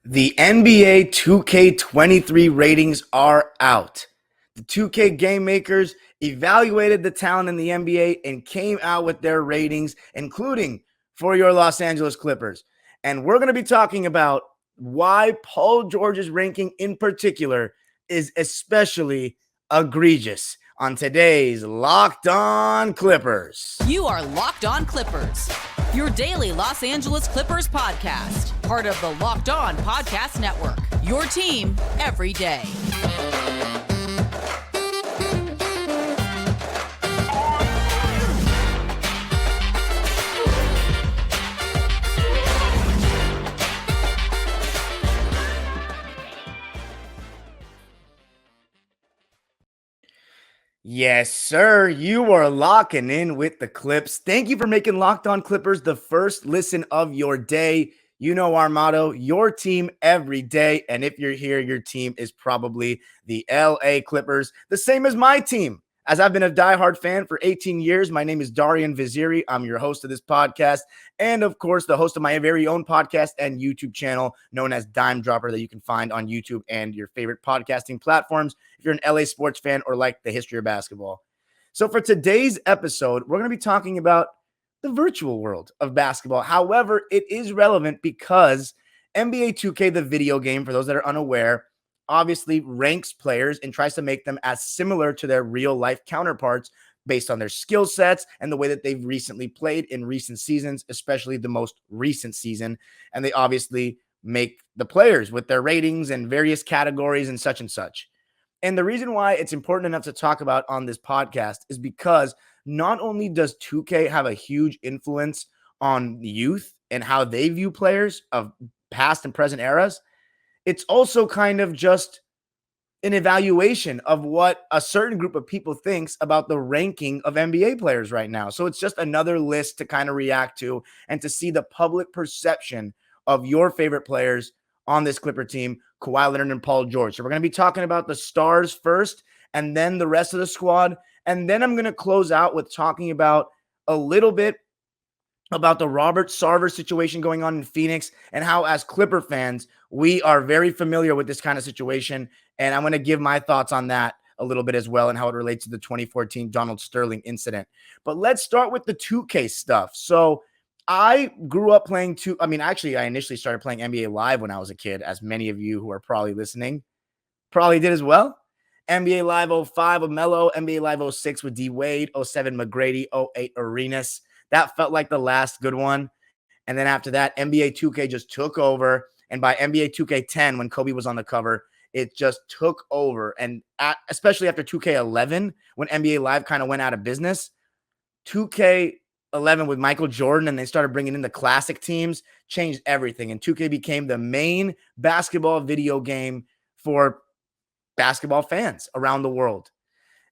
The NBA 2K23 ratings are out. The 2K game makers evaluated the talent in the NBA and came out with their ratings, including for your Los Angeles Clippers. And we're going to be talking about why Paul George's ranking in particular is especially egregious on today's Locked On Clippers. You are Locked On Clippers, your daily Los Angeles Clippers podcast, part of the Locked On Podcast Network, your team every day. Yes, sir. You are locking in with the Clips. Thank you for making Locked On Clippers the first listen of your day. You know our motto, your team every day. And if you're here, your team is probably the LA Clippers, the same as my team. As I've been a diehard fan for 18 years, my name is Darian Vaziri. I'm your host of this podcast. And of course, the host of my very own podcast and YouTube channel known as Dime Dropper that you can find on YouTube and your favorite podcasting platforms if you're an LA sports fan or like the history of basketball. So for today's episode, we're going to be talking about the virtual world of basketball. However, it is relevant because NBA 2K, the video game, for those that are unaware, obviously ranks players and tries to make them as similar to their real life counterparts based on their skill sets and the way that they've recently played in recent seasons, especially the most recent season. And they obviously make the players with their ratings and various categories and such and such. And the reason why it's important enough to talk about on this podcast is because not only does 2K have a huge influence on youth and how they view players of past and present eras, it's also kind of just an evaluation of what a certain group of people thinks about the ranking of NBA players right now. So it's just another list to kind of react to and to see the public perception of your favorite players on this Clipper team, Kawhi Leonard and Paul George. So we're going to be talking about the stars first and then the rest of the squad. And then I'm going to close out with talking about a little bit about the Robert Sarver situation going on in Phoenix and how, as Clipper fans, we are very familiar with this kind of situation. And I'm going to give my thoughts on that a little bit as well and how it relates to the 2014 Donald Sterling incident. But let's start with the 2K stuff. So I grew up playing I initially started playing NBA Live when I was a kid, as many of you who are probably listening probably did as well. NBA Live 05 with Melo, NBA Live 06 with D Wade, 07 McGrady, 08 Arenas. That felt like the last good one. And then after that, NBA 2K just took over. And by NBA 2K10, when Kobe was on the cover, it just took over. And especially after 2K11, when NBA Live kind of went out of business, 2K11 with Michael Jordan and they started bringing in the classic teams changed everything. And 2K became the main basketball video game for basketball fans around the world.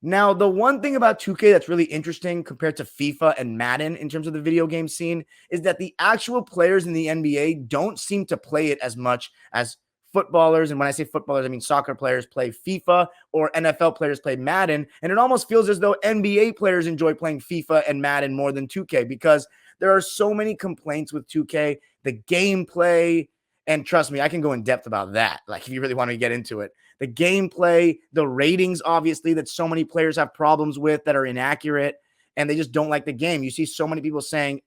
Now, the one thing about 2K that's really interesting compared to FIFA and Madden in terms of the video game scene is that the actual players in the NBA don't seem to play it as much as footballers. And when I say footballers, I mean soccer players play FIFA or NFL players play Madden. And it almost feels as though NBA players enjoy playing FIFA and Madden more than 2K because there are so many complaints with 2K, the gameplay. And trust me, I can go in depth about that. Like if you really want to get into it, the gameplay, the ratings, obviously, that so many players have problems with that are inaccurate and they just don't like the game. You see so many people saying,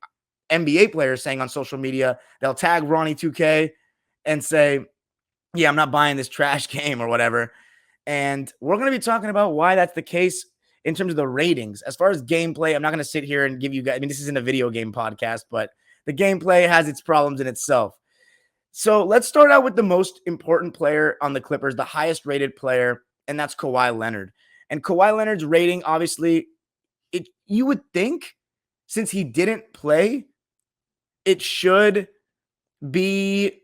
NBA players saying on social media, they'll tag Ronnie 2K and say, yeah, I'm not buying this trash game or whatever. And we're going to be talking about why that's the case in terms of the ratings. As far as gameplay, I'm not going to sit here and give you guys, this isn't a video game podcast, but the gameplay has its problems in itself. So let's start out with the most important player on the Clippers, the highest rated player, and that's Kawhi Leonard. And Kawhi Leonard's rating, obviously, you would think since he didn't play, it should be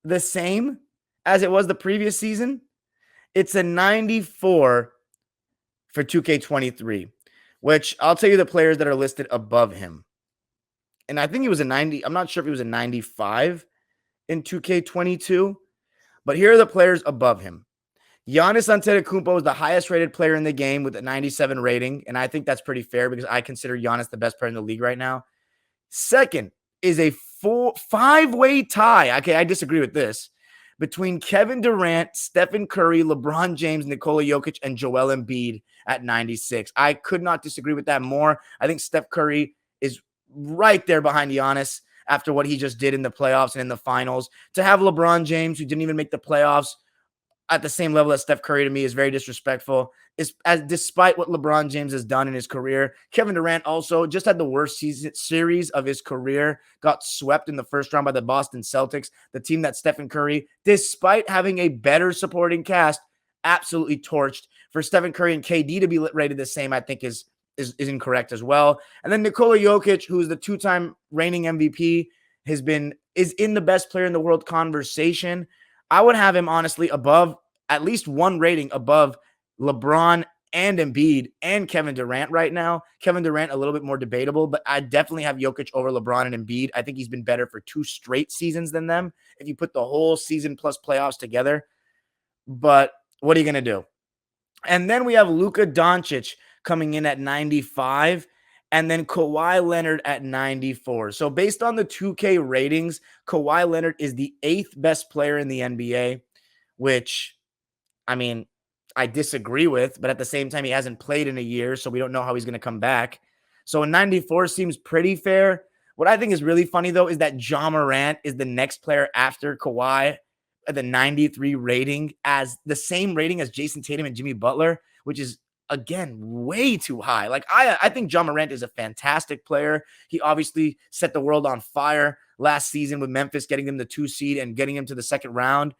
the same as it was the previous season. It's a 94 for 2K23, which I'll tell you the players that are listed above him. And I think he was a 90. I'm not sure if he was a 95 in 2K22, but here are the players above him. Giannis Antetokounmpo is the highest rated player in the game with a 97 rating, and I think that's pretty fair because I consider Giannis the best player in the league right now. Second is a five-way tie. Okay, I disagree with this between Kevin Durant, Stephen Curry, LeBron James, Nikola Jokic, and Joel Embiid at 96. I could not disagree with that more. I think Steph Curry is right there behind Giannis after what he just did in the playoffs and in the finals. To have LeBron James, who didn't even make the playoffs, at the same level as Steph Curry, to me is very disrespectful. Despite what LeBron James has done in his career, Kevin Durant also just had the worst series of his career, got swept in the first round by the Boston Celtics, the team that Stephen Curry, despite having a better supporting cast, absolutely torched. For Stephen Curry and KD to be rated the same, I think is incorrect as well. And then Nikola Jokic, who is the two-time reigning MVP, is in the best player in the world conversation. I would have him honestly above, at least one rating above LeBron and Embiid and Kevin Durant right now. Kevin Durant a little bit more debatable, but I definitely have Jokic over LeBron and Embiid. I think he's been better for 2 straight seasons than them if you put the whole season plus playoffs together. But what are you going to do? And then we have Luka Doncic coming in at 95, and then Kawhi Leonard at 94. So based on the 2K ratings, Kawhi Leonard is the 8th best player in the NBA, which, I mean, I disagree with, but at the same time, he hasn't played in a year, so we don't know how he's going to come back. So a 94 seems pretty fair. What I think is really funny, though, is that Ja Morant is the next player after Kawhi at the 93 rating, as the same rating as Jason Tatum and Jimmy Butler, which is, again, way too high. Like, I think Ja Morant is a fantastic player. He obviously set the world on fire last season with Memphis getting them the 2 seed and getting him to the second round.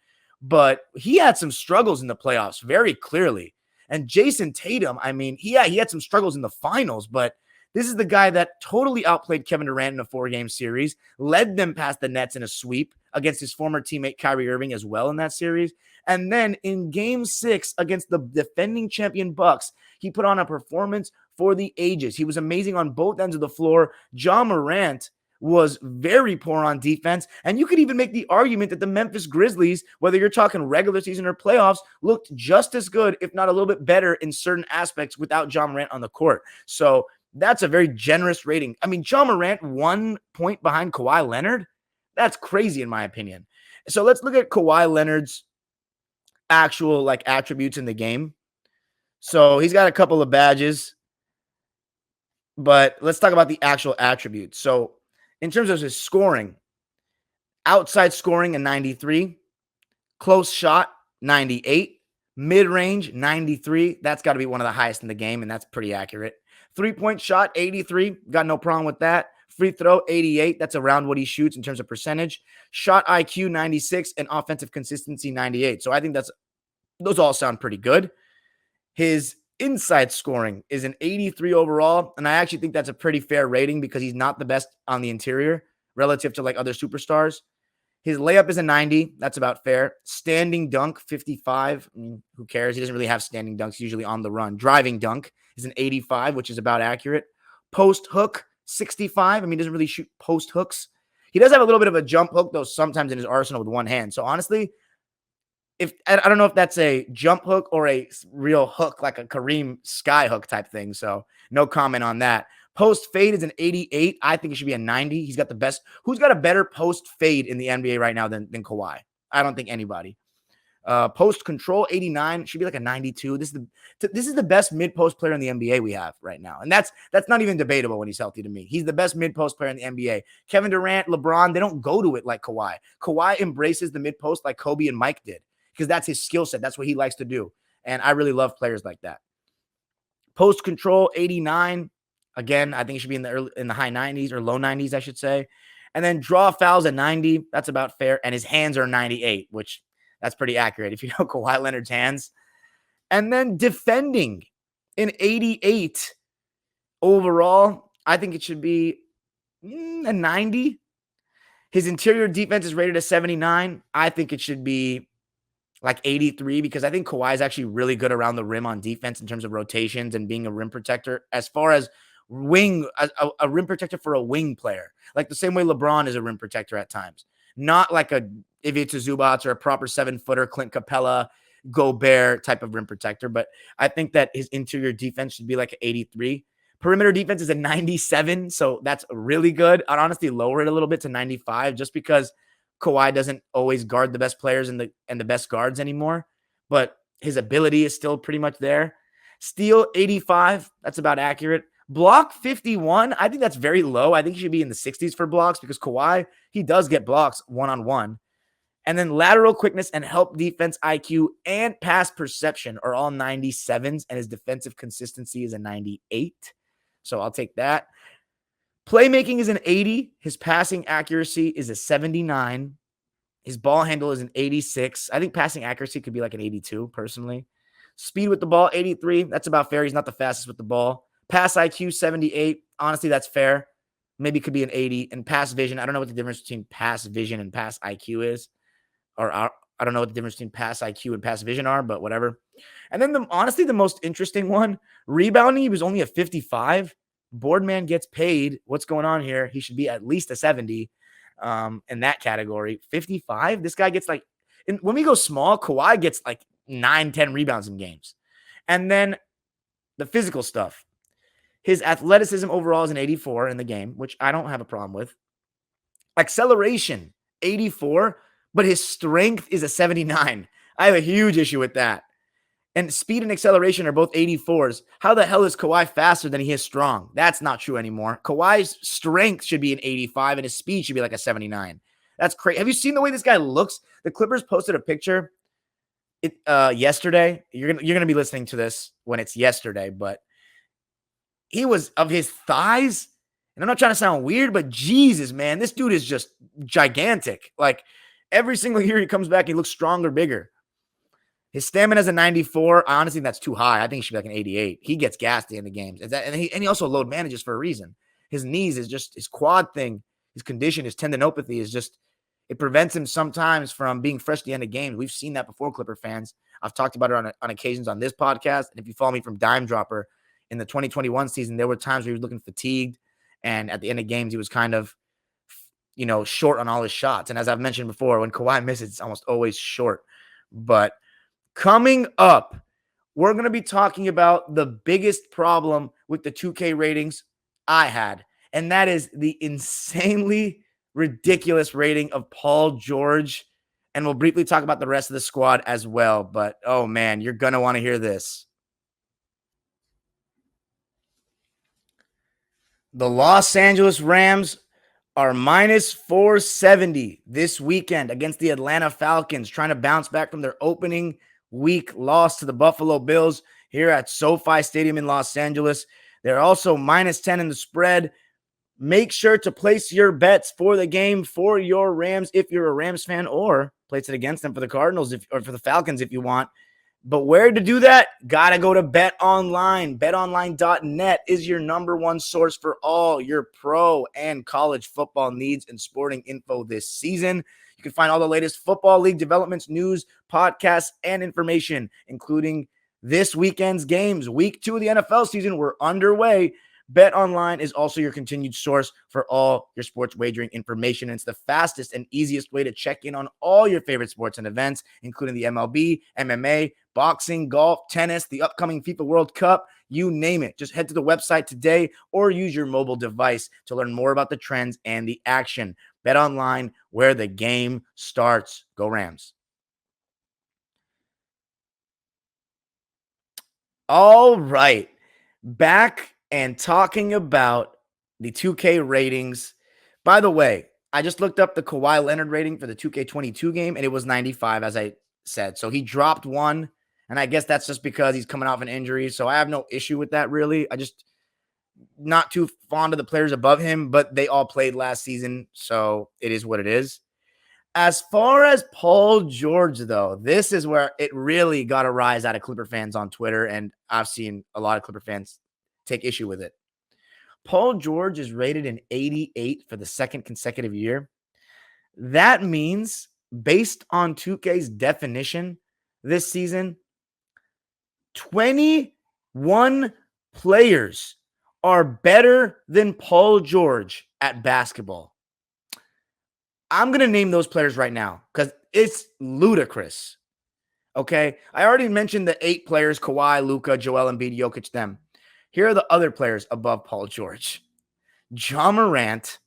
But he had some struggles in the playoffs, very clearly. And Jason Tatum, I mean, he had some struggles in the finals, but this is the guy that totally outplayed Kevin Durant in a 4-game series, led them past the Nets in a sweep against his former teammate Kyrie Irving as well in that series. And then in Game 6 against the defending champion Bucks, he put on a performance for the ages. He was amazing on both ends of the floor. Ja Morant was very poor on defense. And you could even make the argument that the Memphis Grizzlies, whether you're talking regular season or playoffs, looked just as good, if not a little bit better in certain aspects without Ja Morant on the court. So that's a very generous rating. I mean, Ja Morant 1 point behind Kawhi Leonard. That's crazy in my opinion. So let's look at Kawhi Leonard's actual attributes in the game. So he's got a couple of badges, but let's talk about the actual attributes. So in terms of his scoring, outside scoring a 93, close shot 98, mid-range 93. That's got to be one of the highest in the game, and that's pretty accurate. 3-point shot 83, got no problem with that. Free throw 88, that's around what he shoots in terms of percentage. Shot IQ 96 and offensive consistency 98. So I think those all sound pretty good. His inside scoring is an 83 overall, and I actually think that's a pretty fair rating because he's not the best on the interior relative to other superstars. His layup is a 90. That's about fair. Standing dunk, 55. I mean, who cares? He doesn't really have standing dunks, usually on the run. Driving dunk is an 85, which is about accurate. Post hook, 65. I mean, he doesn't really shoot post hooks. He does have a little bit of a jump hook, though, sometimes in his arsenal with one hand. So honestly, I don't know if that's a jump hook or a real hook, like a Kareem sky hook type thing. So no comment on that. Post fade is an 88. I think it should be a 90. He's got the best. Who's got a better post fade in the NBA right now than Kawhi? I don't think anybody. Post control 89 should be like a 92. This is the best mid post player in the NBA we have right now, and that's not even debatable when he's healthy to me. He's the best mid post player in the NBA. Kevin Durant, LeBron, they don't go to it like Kawhi. Kawhi embraces the mid post like Kobe and Mike did because that's his skill set. That's what he likes to do, and I really love players like that. Post control 89. Again, I think it should be in the high 90s or low 90s, I should say. And then draw fouls at 90. That's about fair. And his hands are 98, which that's pretty accurate if you know Kawhi Leonard's hands. And then defending in 88 overall, I think it should be a 90. His interior defense is rated a 79. I think it should be like 83 because I think Kawhi is actually really good around the rim on defense in terms of rotations and being a rim protector. As far as a rim protector for a wing player, like the same way LeBron is a rim protector at times, not like a Ivica Zubac or a proper 7-footer Clint Capella, Gobert type of rim protector. But I think that his interior defense should be like an 83. Perimeter defense is a 97, so that's really good. I'd honestly lower it a little bit to 95 just because Kawhi doesn't always guard the best players and the best guards anymore, but his ability is still pretty much there. Steal 85, that's about accurate. Block 51, I think that's very low. I think he should be in the 60s for blocks because Kawhi, he does get blocks one-on-one. And then lateral quickness and help defense IQ and pass perception are all 97s, and his defensive consistency is a 98. So I'll take that. Playmaking is an 80. His passing accuracy is a 79. His ball handle is an 86. I think passing accuracy could be like an 82, personally. Speed with the ball, 83. That's about fair. He's not the fastest with the ball. Pass IQ, 78. Honestly, that's fair. Maybe it could be an 80. And pass vision, I don't know what the difference between pass vision and pass IQ is. Or I don't know what the difference between pass IQ and pass vision are, but whatever. And then honestly, the most interesting one, rebounding, he was only a 55. Boardman gets paid. What's going on here? He should be at least a 70 in that category. 55? This guy gets like, when we go small, Kawhi gets like 9-10 rebounds in games. And then the physical stuff. His athleticism overall is an 84 in the game, which I don't have a problem with. Acceleration, 84. But his strength is a 79. I have a huge issue with that. And speed and acceleration are both 84s. How the hell is Kawhi faster than he is strong? That's not true anymore. Kawhi's strength should be an 85, and his speed should be like a 79. That's crazy. Have you seen the way this guy looks? The Clippers posted a picture yesterday. You're gonna be listening to this when it's yesterday, but he was of his thighs. And I'm not trying to sound weird, but Jesus, man, this dude is just gigantic. Like, every single year he comes back, he looks stronger, bigger. His stamina is a 94. Honestly, that's too high. I think he should be like an 88. He gets gassed in the games. And he also load manages for a reason. His knees is just, his quad thing, his condition, his tendinopathy is just, it prevents him sometimes from being fresh at the end of games. We've seen that before, Clipper fans. I've talked about it on occasions on this podcast. And if you follow me from Dime Dropper, in the 2021 season, there were times where he was looking fatigued. And at the end of games, he was kind of, short on all his shots. And as I've mentioned before, when Kawhi misses, it's almost always short. But coming up, we're going to be talking about the biggest problem with the 2K ratings I had. And that is the insanely ridiculous rating of Paul George. And we'll briefly talk about the rest of the squad as well. But, oh man, you're going to want to hear this. The Los Angeles Rams are minus 470 this weekend against the Atlanta Falcons, trying to bounce back from their opening week loss to the Buffalo Bills here at SoFi Stadium in Los Angeles. They're also minus 10 in the spread. Make sure to place your bets for the game for your Rams if you're a Rams fan, or place it against them for the Cardinals or for the Falcons if you want. But where to do that? Gotta go to BetOnline. BetOnline.net is your number one source for all your pro and college football needs and sporting info this season. You can find all the latest football league developments, news, podcasts, and information, including this weekend's games. Week 2 of the NFL season, we're underway. BetOnline is also your continued source for all your sports wagering information. And it's the fastest and easiest way to check in on all your favorite sports and events, including the MLB, MMA, boxing, golf, tennis, the upcoming FIFA World Cup, you name it. Just head to the website today or use your mobile device to learn more about the trends and the action. BetOnline, where the game starts. Go Rams. All right. Back and talking about the 2K ratings. By the way, I just looked up the Kawhi Leonard rating for the 2K22 game, and it was 95, as I said. So he dropped one, and I guess that's just because he's coming off an injury. So I have no issue with that, really. I just not too fond of the players above him, but they all played last season, so it is what it is. As far as Paul George, though, this is where it really got a rise out of Clipper fans on Twitter, and I've seen a lot of Clipper fans take issue with it. Paul George is rated an 88 for the second consecutive year. That means, based on 2K's definition this season, 21 players are better than Paul George at basketball. I'm going to name those players right now because it's ludicrous. Okay? I already mentioned the 8 players, Kawhi, Luka, Joel Embiid, Jokic, them. Here are the other players above Paul George. Ja Morant,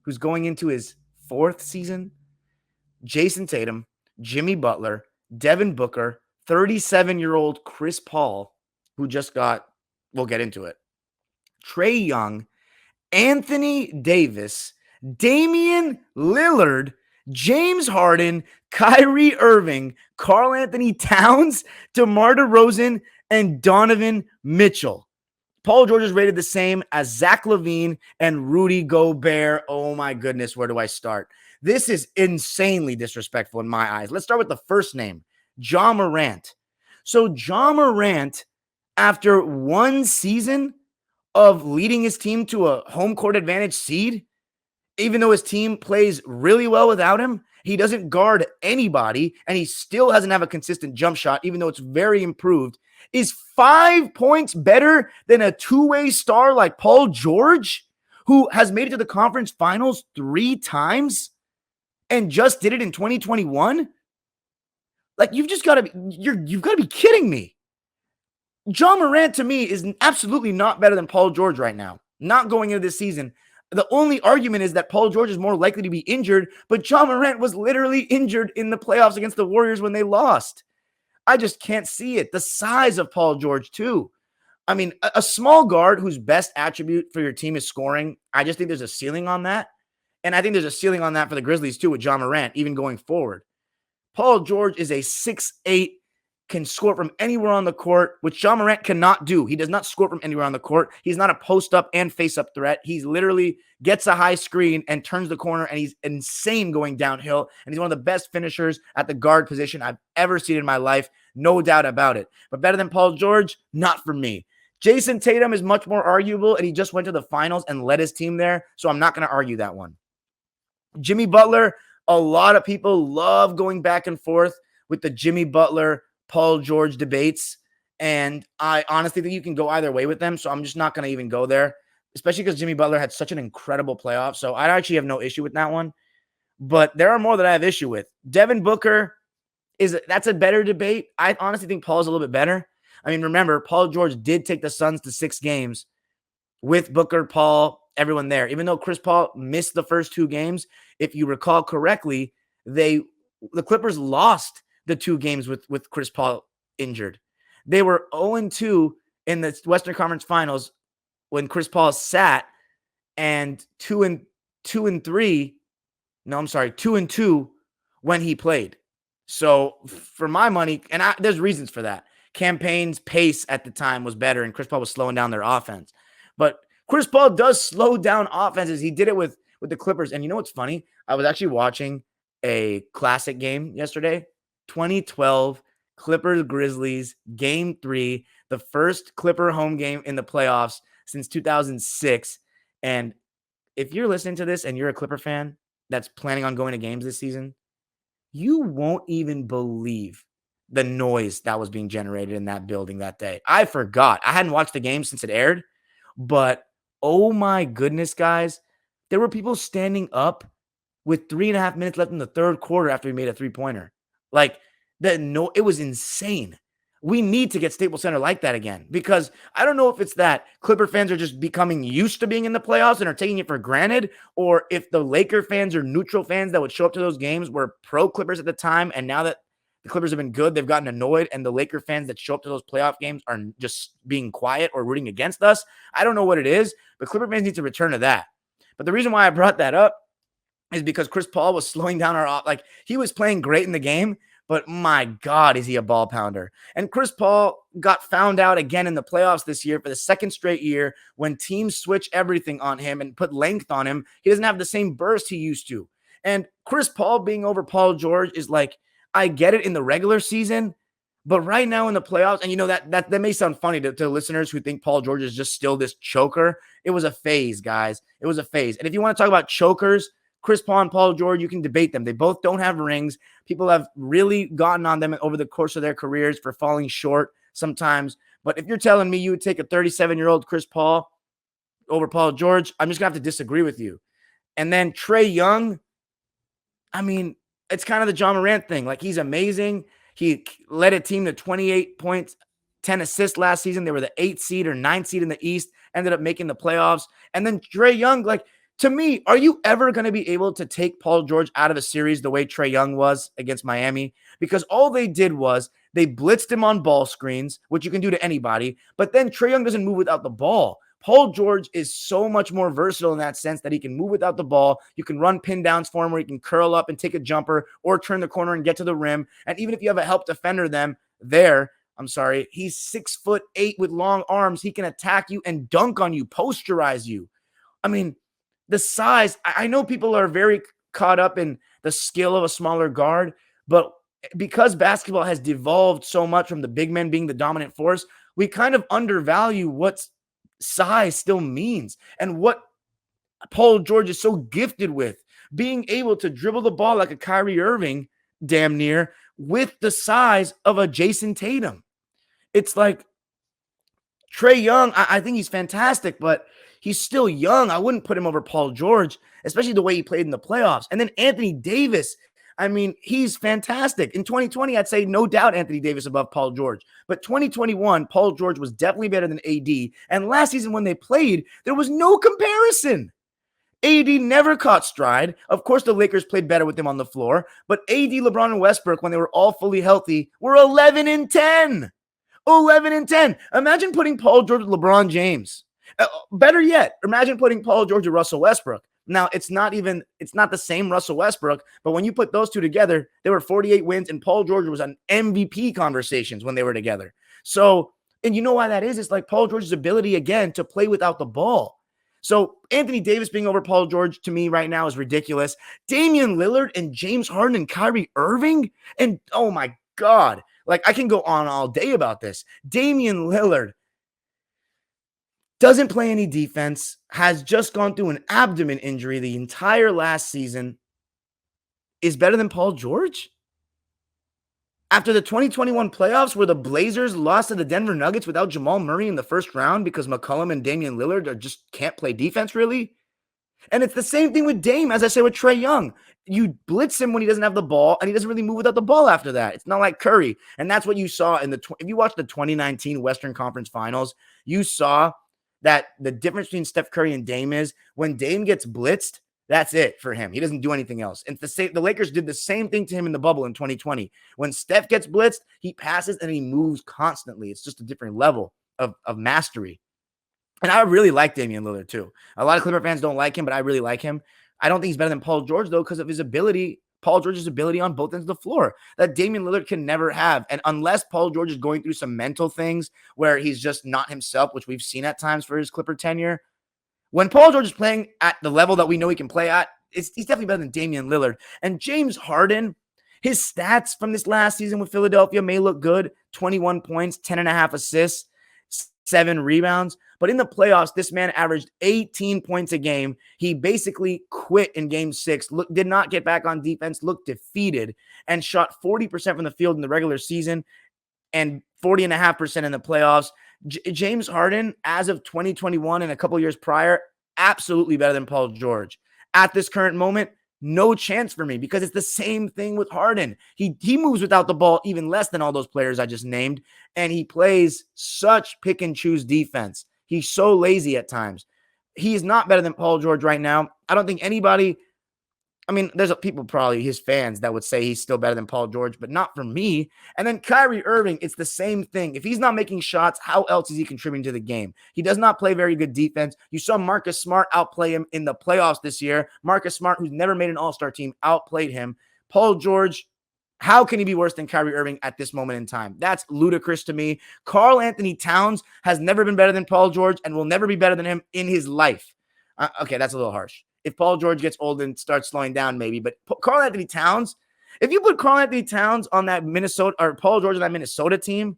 who's going into his 4th season, Jason Tatum, Jimmy Butler, Devin Booker, 37-year-old Chris Paul, who just got, we'll get into it, Trae Young, Anthony Davis, Damian Lillard, James Harden, Kyrie Irving, Karl Anthony Towns, DeMar DeRozan, and Donovan Mitchell. Paul George is rated the same as Zach LaVine and Rudy Gobert. Oh my goodness, where do I start? This is insanely disrespectful in my eyes. Let's start with the first name, Ja Morant. So Ja Morant, after one season of leading his team to a home court advantage seed, even though his team plays really well without him, he doesn't guard anybody, and he still doesn't have a consistent jump shot, even though it's very improved, is 5 points better than a two-way star like Paul George, who has made it to the conference finals 3 times and just did it in 2021? Like, you've got to be kidding me. Ja Morant, to me, is absolutely not better than Paul George right now, not going into this season. The only argument is that Paul George is more likely to be injured, but Ja Morant was literally injured in the playoffs against the Warriors when they lost. I just can't see it. The size of Paul George, too. I mean, a small guard whose best attribute for your team is scoring, I just think there's a ceiling on that. And I think there's a ceiling on that for the Grizzlies, too, with Ja Morant, even going forward. Paul George is a 6'8", can score from anywhere on the court, which Ja Morant cannot do. He does not score from anywhere on the court. He's not a post-up and face-up threat. He's literally gets a high screen and turns the corner, and he's insane going downhill. And he's one of the best finishers at the guard position I've ever seen in my life. No doubt about it. But better than Paul George? Not for me. Jason Tatum is much more arguable, and he just went to the finals and led his team there, so I'm not going to argue that one. Jimmy Butler, a lot of people love going back and forth with the Jimmy Butler Paul George debates, and I honestly think you can go either way with them, so I'm just not going to even go there, especially because Jimmy Butler had such an incredible playoff, so I actually have no issue with that one, but there are more that I have issue with. Devin Booker, that's a better debate. I honestly think Paul's a little bit better. I mean, remember, Paul George did take the Suns to 6 games with Booker, Paul, everyone there, even though Chris Paul missed the first 2 games. If you recall correctly, the Clippers lost the 2 games with Chris Paul injured. They were 0-2 in the Western Conference Finals when Chris Paul sat, and 2-2 when he played. So for my money, and there's reasons for that. Campaign's pace at the time was better, and Chris Paul was slowing down their offense. But Chris Paul does slow down offenses. He did it with the Clippers. And you know what's funny? I was actually watching a classic game yesterday. 2012 Clippers-Grizzlies Game 3, the first Clipper home game in the playoffs since 2006. And if you're listening to this and you're a Clipper fan that's planning on going to games this season, you won't even believe the noise that was being generated in that building that day. I forgot. I hadn't watched the game since it aired, but oh my goodness, guys, there were people standing up with 3.5 minutes left in the third quarter after he made a three-pointer. Like, it was insane. We need to get Staples Center like that again, because I don't know if it's that Clipper fans are just becoming used to being in the playoffs and are taking it for granted, or if the Laker fans or neutral fans that would show up to those games were pro Clippers at the time, and now that the Clippers have been good, they've gotten annoyed, and the Laker fans that show up to those playoff games are just being quiet or rooting against us. I don't know what it is, but Clipper fans need to return to that. But the reason why I brought that up is because Chris Paul was slowing down he was playing great in the game, but my God, is he a ball pounder. And Chris Paul got found out again in the playoffs this year for the second straight year when teams switch everything on him and put length on him. He doesn't have the same burst he used to. And Chris Paul being over Paul George is like, I get it in the regular season, but right now in the playoffs, and you know that may sound funny to listeners who think Paul George is just still this choker. It was a phase, guys. It was a phase. And if you want to talk about chokers, Chris Paul and Paul George, you can debate them. They both don't have rings. People have really gotten on them over the course of their careers for falling short sometimes. But if you're telling me you would take a 37-year-old Chris Paul over Paul George, I'm just going to have to disagree with you. And then Trae Young, I mean, it's kind of the Ja Morant thing. Like, he's amazing. He led a team to 28 points, 10 assists last season. They were the 8th seed or 9th seed in the East, ended up making the playoffs. And then Trae Young, like, To me, are you ever going to be able to take Paul George out of a series the way Trae Young was against Miami? Because all they did was they blitzed him on ball screens, which you can do to anybody, but then Trae Young doesn't move without the ball. Paul George is so much more versatile in that sense that he can move without the ball. You can run pin downs for him where he can curl up and take a jumper or turn the corner and get to the rim. And even if you have a help defender he's 6'8" with long arms. He can attack you and dunk on you, posterize you. I mean, the size, I know people are very caught up in the skill of a smaller guard, but because basketball has devolved so much from the big men being the dominant force, we kind of undervalue what size still means and what Paul George is so gifted with, being able to dribble the ball like a Kyrie Irving, damn near, with the size of a Jason Tatum. It's like Trae Young, I think he's fantastic, but he's still young. I wouldn't put him over Paul George, especially the way he played in the playoffs. And then Anthony Davis, I mean, he's fantastic. In 2020, I'd say no doubt Anthony Davis above Paul George. But 2021, Paul George was definitely better than AD. And last season when they played, there was no comparison. AD never caught stride. Of course, the Lakers played better with him on the floor. But AD, LeBron, and Westbrook, when they were all fully healthy, were 11-10. 11-10. Imagine putting Paul George with LeBron James. Better yet, imagine putting Paul George with Russell Westbrook. Now, it's not the same Russell Westbrook, but when you put those two together, there were 48 wins, and Paul George was on MVP conversations when they were together. So, and you know why that is? It's like Paul George's ability, again, to play without the ball. So Anthony Davis being over Paul George to me right now is ridiculous. Damian Lillard and James Harden and Kyrie Irving, and oh my God, like I can go on all day about this. Damian Lillard doesn't play any defense, has just gone through an abdomen injury the entire last season, is better than Paul George? After the 2021 playoffs where the Blazers lost to the Denver Nuggets without Jamal Murray in the first round because McCollum and Damian Lillard just can't play defense really? And it's the same thing with Dame, as I say with Trae Young. You blitz him when he doesn't have the ball, and he doesn't really move without the ball after that. It's not like Curry. And that's what you saw if you watch the 2019 Western Conference Finals, you saw that the difference between Steph Curry and Dame is when Dame gets blitzed, that's it for him. He doesn't do anything else. And the Lakers did the same thing to him in the bubble in 2020. When Steph gets blitzed, he passes and he moves constantly. It's just a different level of mastery. And I really like Damian Lillard too. A lot of Clipper fans don't like him, but I really like him. I don't think he's better than Paul George, though, because of his ability, Paul George's ability on both ends of the floor that Damian Lillard can never have. And unless Paul George is going through some mental things where he's just not himself, which we've seen at times for his Clipper tenure, when Paul George is playing at the level that we know he can play at, he's definitely better than Damian Lillard. And James Harden, his stats from this last season with Philadelphia may look good. 21 points, 10.5 assists, 7 rebounds. But in the playoffs, this man averaged 18 points a game. He basically quit in game 6, did not get back on defense, looked defeated, and shot 40% from the field in the regular season and 40.5% in the playoffs. James Harden, as of 2021 and a couple years prior, absolutely better than Paul George. At this current moment, no chance for me because it's the same thing with Harden. He moves without the ball even less than all those players I just named, and he plays such pick and choose defense. He's so lazy at times. He is not better than Paul George right now. I don't think anybody, I mean, there's people probably, his fans, that would say he's still better than Paul George, but not for me. And then Kyrie Irving, it's the same thing. If he's not making shots, how else is he contributing to the game? He does not play very good defense. You saw Marcus Smart outplay him in the playoffs this year. Marcus Smart, who's never made an all-star team, outplayed him. Paul George, how can he be worse than Kyrie Irving at this moment in time? That's ludicrous to me. Karl Anthony Towns has never been better than Paul George and will never be better than him in his life. Okay, that's a little harsh. If Paul George gets old and starts slowing down, maybe. But Karl Anthony Towns, if you put Karl Anthony Towns on that Minnesota, or Paul George on that Minnesota team,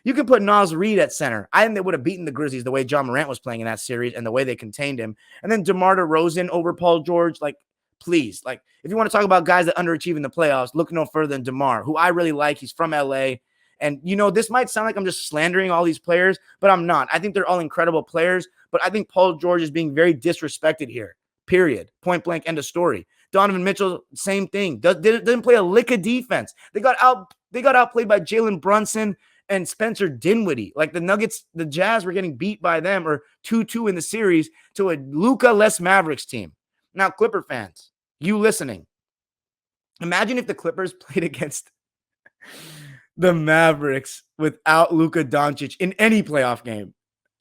you can put Naz Reid at center. I think they would have beaten the Grizzlies the way John Morant was playing in that series and the way they contained him. And then DeMar DeRozan over Paul George, like, please. Like, if you want to talk about guys that underachieve in the playoffs, look no further than DeMar, who I really like. He's from LA. And, you know, this might sound like I'm just slandering all these players, but I'm not. I think they're all incredible players, but I think Paul George is being very disrespected here. Period. Point blank, end of story. Donovan Mitchell, same thing. Didn't play a lick of defense. They got outplayed by Jalen Brunson and Spencer Dinwiddie. Like the Jazz were getting beat by them, or 2-2 in the series, to a Luka-less Mavericks team. Now, Clipper fans, you listening, imagine if the Clippers played against the Mavericks without Luka Doncic in any playoff game.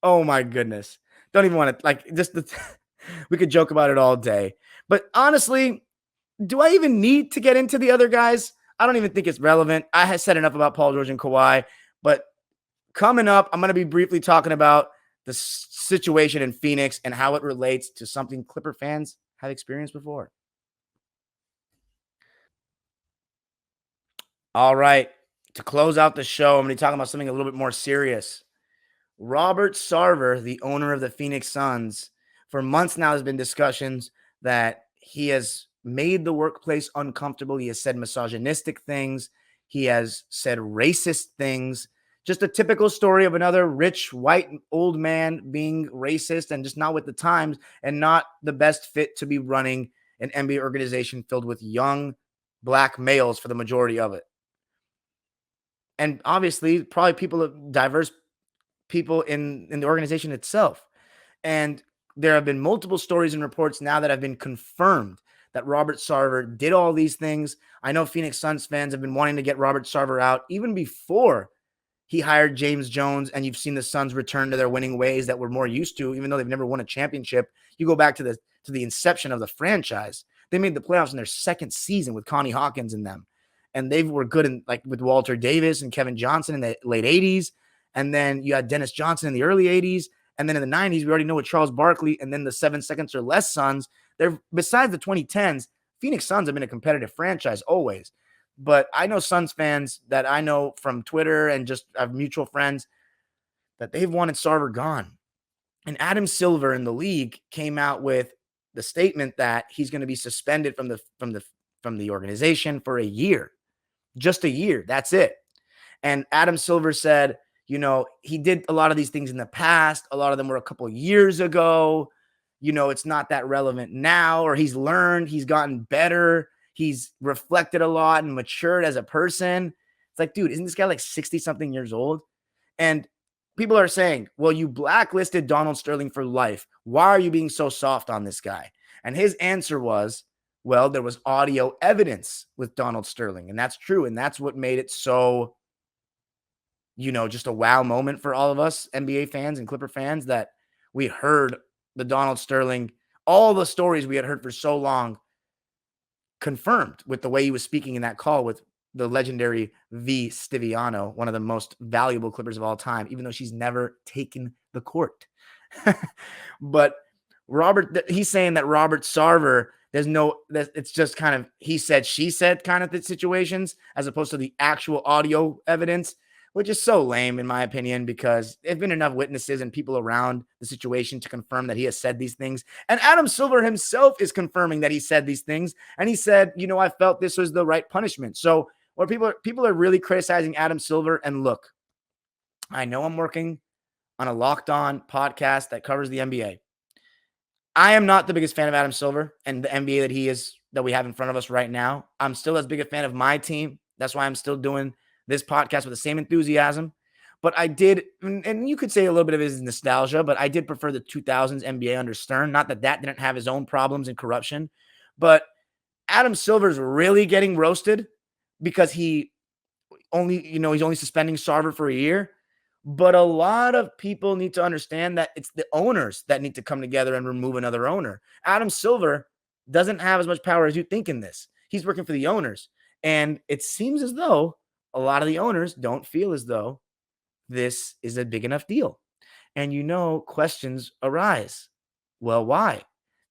Oh my goodness. Don't even want to we could joke about it all day. But honestly, do I even need to get into the other guys? I don't even think it's relevant. I have said enough about Paul George and Kawhi, but coming up, I'm going to be briefly talking about the situation in Phoenix and how it relates to something Clipper fans have experienced before. All right. To close out the show, I'm going to be talking about something a little bit more serious. Robert Sarver, the owner of the Phoenix Suns, for months now has been discussions that he has made the workplace uncomfortable. He has said misogynistic things. He has said racist things. Just a typical story of another rich, white, old man being racist and just not with the times and not the best fit to be running an NBA organization filled with young black males for the majority of it. And obviously, probably people of diverse people in the organization itself. And there have been multiple stories and reports now that have been confirmed that Robert Sarver did all these things. I know Phoenix Suns fans have been wanting to get Robert Sarver out even before he hired James Jones, and you've seen the Suns return to their winning ways that we're more used to, even though they've never won a championship. You go back to the inception of the franchise. They made the playoffs in their second season with Connie Hawkins in them. And they were good in like with Walter Davis and Kevin Johnson in the late 80s. And then you had Dennis Johnson in the early 80s. And then in the 90s, we already know with Charles Barkley and then the 7 seconds or less Suns. They're besides the 2010s, Phoenix Suns have been a competitive franchise always. But I know Suns fans that I know from Twitter and just have mutual friends that they've wanted Sarver gone. And Adam Silver in the league came out with the statement that he's going to be suspended from the organization for a year. Just a year. That's it. And Adam Silver said, you know, he did a lot of these things in the past. A lot of them were a couple of years ago. You know, it's not that relevant now, or he's learned, he's gotten better. He's reflected a lot and matured as a person. It's like, dude, isn't this guy like 60 something years old? And people are saying, well, you blacklisted Donald Sterling for life. Why are you being so soft on this guy? And his answer was, well, there was audio evidence with Donald Sterling. And that's true. And that's what made it so, you know, just a wow moment for all of us NBA fans and Clipper fans that we heard the Donald Sterling, all the stories we had heard for so long confirmed with the way he was speaking in that call with the legendary V. Stiviano, one of the most valuable Clippers of all time, even though she's never taken the court. But he's saying that Robert Sarver, it's just kind of he said, she said kind of the situations as opposed to the actual audio evidence, which is so lame in my opinion, because there've been enough witnesses and people around the situation to confirm that he has said these things. And Adam Silver himself is confirming that he said these things. And he said, you know, I felt this was the right punishment. So where people are really criticizing Adam Silver, and look, I know I'm working on a Locked On podcast that covers the NBA. I am not the biggest fan of Adam Silver and the NBA that we have in front of us right now. I'm still as big a fan of my team. That's why I'm still doing this podcast with the same enthusiasm. But I did, and you could say a little bit of it is nostalgia, but I did prefer the 2000s NBA under Stern. Not that didn't have his own problems and corruption, but Adam Silver's really getting roasted because he's only suspending Sarver for a year. But a lot of people need to understand that it's the owners that need to come together and remove another owner. Adam Silver doesn't have as much power as you think in this. He's working for the owners. And it seems as though a lot of the owners don't feel as though this is a big enough deal. And questions arise. Well, why?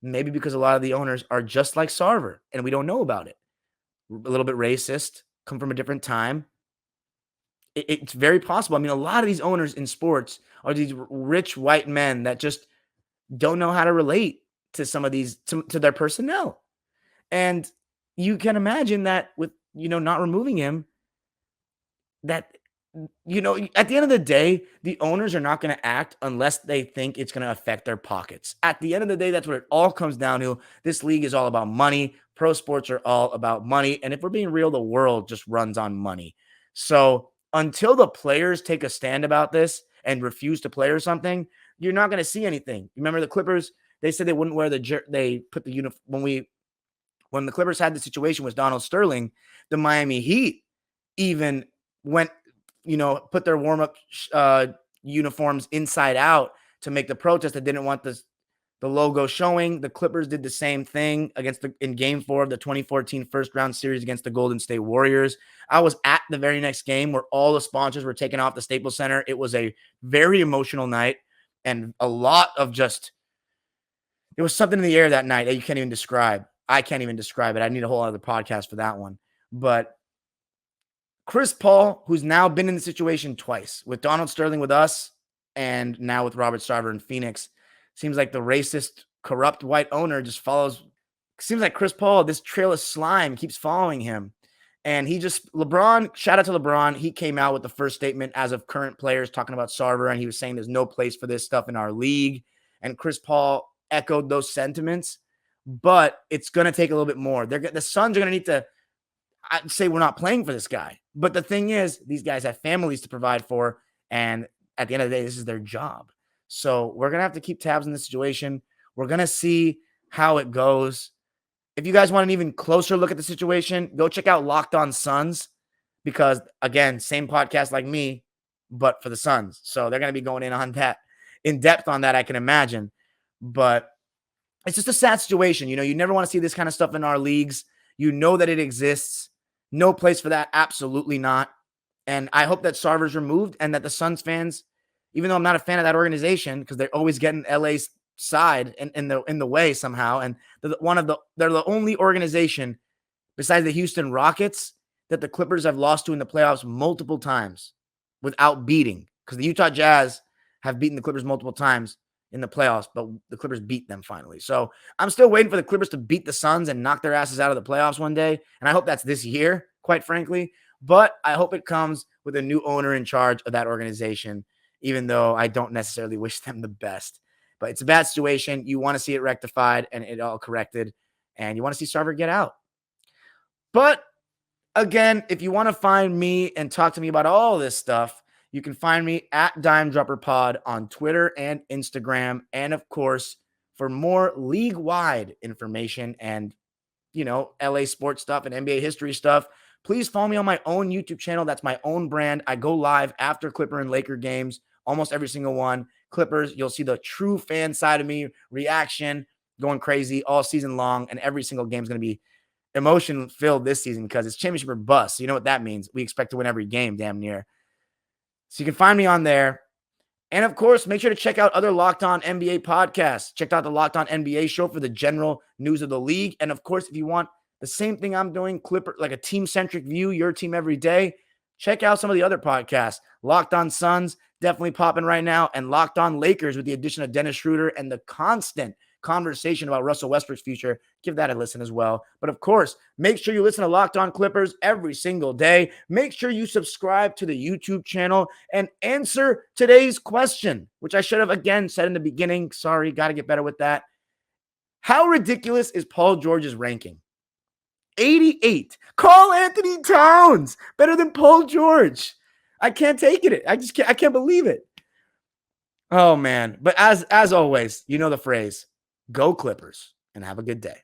Maybe because a lot of the owners are just like Sarver and we don't know about it. A little bit racist, come from a different time. It's very possible. I mean, a lot of these owners in sports are these rich white men that just don't know how to relate to some of these, to their personnel. And you can imagine that with, not removing him, that, at the end of the day, the owners are not going to act unless they think it's going to affect their pockets. At the end of the day, that's what it all comes down to. This league is all about money. Pro sports are all about money. And if we're being real, the world just runs on money. So until the players take a stand about this and refuse to play or something, you're not going to see anything. Remember the Clippers, They said they wouldn't wear they put the uniform when the Clippers had the situation with Donald Sterling, the Miami Heat even went, put their warm-up uniforms inside out to make the protest that didn't want the logo showing. The Clippers did the same thing in Game 4 of the 2014 first-round series against the Golden State Warriors. I was at the very next game where all the sponsors were taken off the Staples Center. It was a very emotional night and a lot of there was something in the air that night that you can't even describe. I can't even describe it. I need a whole other podcast for that one. But Chris Paul, who's now been in the situation twice, with Donald Sterling with us and now with Robert Sarver in Phoenix, seems like the racist, corrupt white owner just follows. Seems like Chris Paul, this trail of slime keeps following him. And LeBron, shout out to LeBron. He came out with the first statement as of current players talking about Sarver, and he was saying there's no place for this stuff in our league. And Chris Paul echoed those sentiments, but it's going to take a little bit more. The Suns are going to need to say we're not playing for this guy. But the thing is, these guys have families to provide for, and at the end of the day, this is their job. So we're going to have to keep tabs on the situation. We're going to see how it goes. If you guys want an even closer look at the situation, go check out Locked On Suns because, again, same podcast like me, but for the Suns. So they're going to be going in depth on that, I can imagine. But it's just a sad situation. You never want to see this kind of stuff in our leagues. You know that it exists. No place for that. Absolutely not. And I hope that Sarver's removed and that the Suns fans, even though I'm not a fan of that organization because they're always getting LA's side in the way somehow. And they're the only organization besides the Houston Rockets that the Clippers have lost to in the playoffs multiple times without beating, because the Utah Jazz have beaten the Clippers multiple times in the playoffs, but the Clippers beat them finally. So I'm still waiting for the Clippers to beat the Suns and knock their asses out of the playoffs one day. And I hope that's this year, quite frankly. But I hope it comes with a new owner in charge of that organization, even though I don't necessarily wish them the best. But it's a bad situation. You want to see it rectified and it all corrected. And you want to see Sarver get out. But again, if you want to find me and talk to me about all this stuff, you can find me at Dime Dropper Pod on Twitter and Instagram. And of course, for more league-wide information and, LA sports stuff and NBA history stuff, please follow me on my own YouTube channel. That's my own brand. I go live after Clipper and Laker games, almost every single one. Clippers, you'll see the true fan side of me, reaction, going crazy all season long. And every single game is going to be emotion-filled this season because it's championship or bust. So you know what that means. We expect to win every game, damn near. So you can find me on there. And of course, make sure to check out other Locked On NBA podcasts. Check out the Locked On NBA show for the general news of the league. And of course, if you want the same thing I'm doing, Clipper, like a team-centric view, your team every day, check out some of the other podcasts. Locked On Suns, definitely popping right now, and Locked On Lakers with the addition of Dennis Schroeder and the constant conversation about Russell Westbrook's future. Give that a listen as well. But of course, make sure you listen to Locked On Clippers every single day. Make sure you subscribe to the YouTube channel and answer today's question, which I should have again said in the beginning. Sorry, got to get better with that. How ridiculous is Paul George's ranking? 88. Karl Anthony Towns better than Paul George. I can't take it. I can't believe it. Oh man. But as always, you know the phrase, go Clippers and have a good day.